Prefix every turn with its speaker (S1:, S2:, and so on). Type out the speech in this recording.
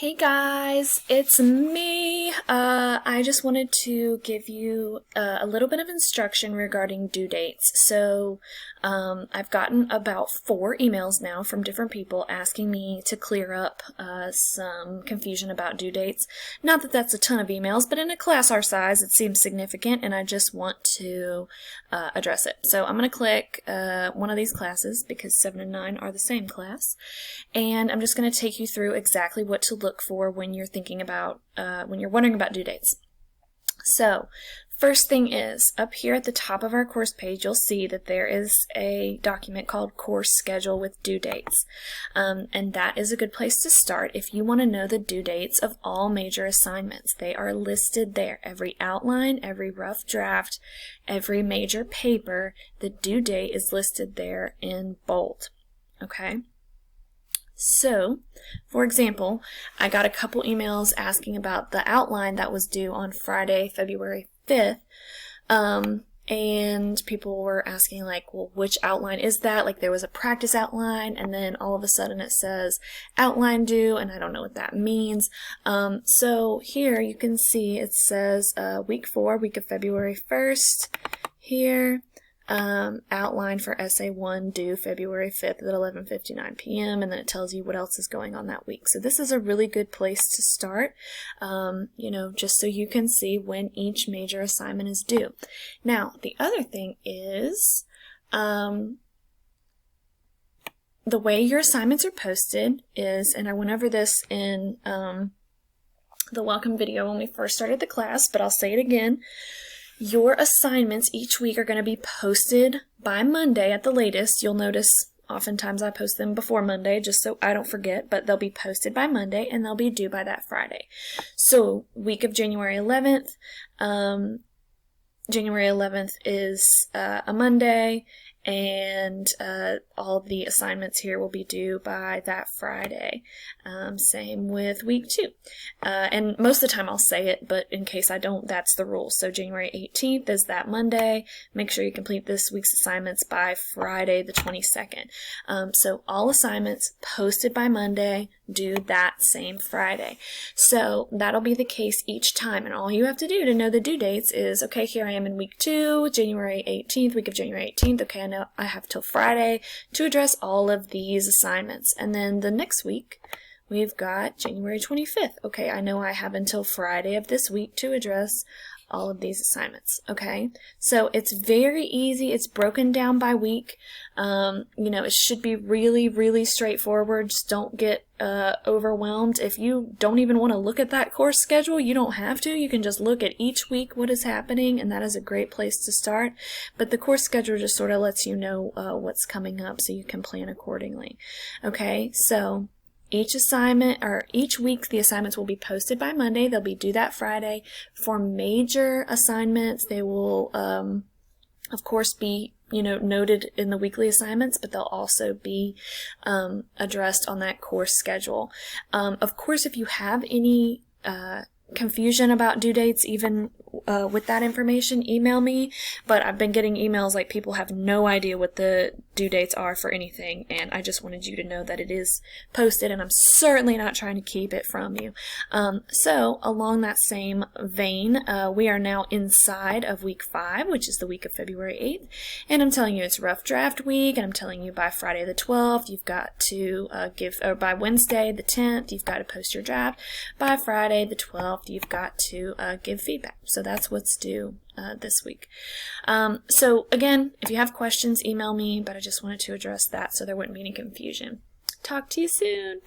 S1: Hey guys, it's me. I just wanted to give you a little bit of instruction regarding due dates. So I've gotten about 4 emails now from different people asking me to clear up some confusion about due dates. Not that that's a ton of emails, but in a class our size it seems significant and I just want to address it. So I'm going to click one of these classes because 7 and 9 are the same class, and I'm just going to take you through exactly what to look for when you're thinking about, when you're wondering about due dates. So, first thing is, up here at the top of our course page, you'll see that there is a document called Course Schedule with due dates. And that is a good place to start if you want to know the due dates of all major assignments. They are listed there. Every outline, every rough draft, every major paper, the due date is listed there in bold. Okay? So, for example, I got a couple emails asking about the outline that was due on Friday, February 5th, and people were asking like, well, which outline is that? Like there was a practice outline, and then all of a sudden it says outline due, and I don't know what that means. So here you can see it says week 4, week of February 1st, here. Outline for Essay 1 due February 5th at 11:59 p.m. and then it tells you what else is going on that week. So this is a really good place to start, just so you can see when each major assignment is due. Now, the other thing is the way your assignments are posted is, and I went over this in the welcome video when we first started the class, but I'll say it again. Your assignments each week are going to be posted by Monday at the latest. You'll notice oftentimes I post them before Monday just so I don't forget, but they'll be posted by Monday and they'll be due by that Friday. So week of January 11th, January 11th is a Monday, and all the assignments here will be due by that Friday. Same with week 2. And most of the time I'll say it, but in case I don't, that's the rule. So January 18th is that Monday. Make sure you complete this week's assignments by Friday the 22nd. So all assignments posted by Monday, due that same Friday. So that'll be the case each time, and all you have to do to know the due dates is, okay, here I am in week 2, January 18th, week of January 18th. Okay, I know I have till Friday to address all of these assignments. And then the next week, we've got January 25th. Okay, I know I have until Friday of this week to address all of these assignments. Okay, so it's very easy. It's broken down by week. It should be really, really straightforward. Just don't get overwhelmed. If you don't even want to look at that course schedule, you don't have to. You can just look at each week what is happening, and that is a great place to start. But the course schedule just sort of lets you know what's coming up so you can plan accordingly. Okay, so each assignment, or each week, the assignments will be posted by Monday. They'll be due that Friday. For major assignments, they will, of course, be noted in the weekly assignments, but they'll also be addressed on that course schedule. Of course, if you have any confusion about due dates, even with that information, email me. But I've been getting emails like people have no idea what the due dates are for anything, and I just wanted you to know that it is posted, and I'm certainly not trying to keep it from you. So along that same vein, we are now inside of week 5, which is the week of February 8th, and I'm telling you it's rough draft week, and I'm telling you by Friday the 12th you've got to by Wednesday the 10th you've got to post your draft. By Friday the 12th you've got to give feedback. So that's what's due this week. So again, if you have questions, email me, but I just wanted to address that so there wouldn't be any confusion. Talk to you soon.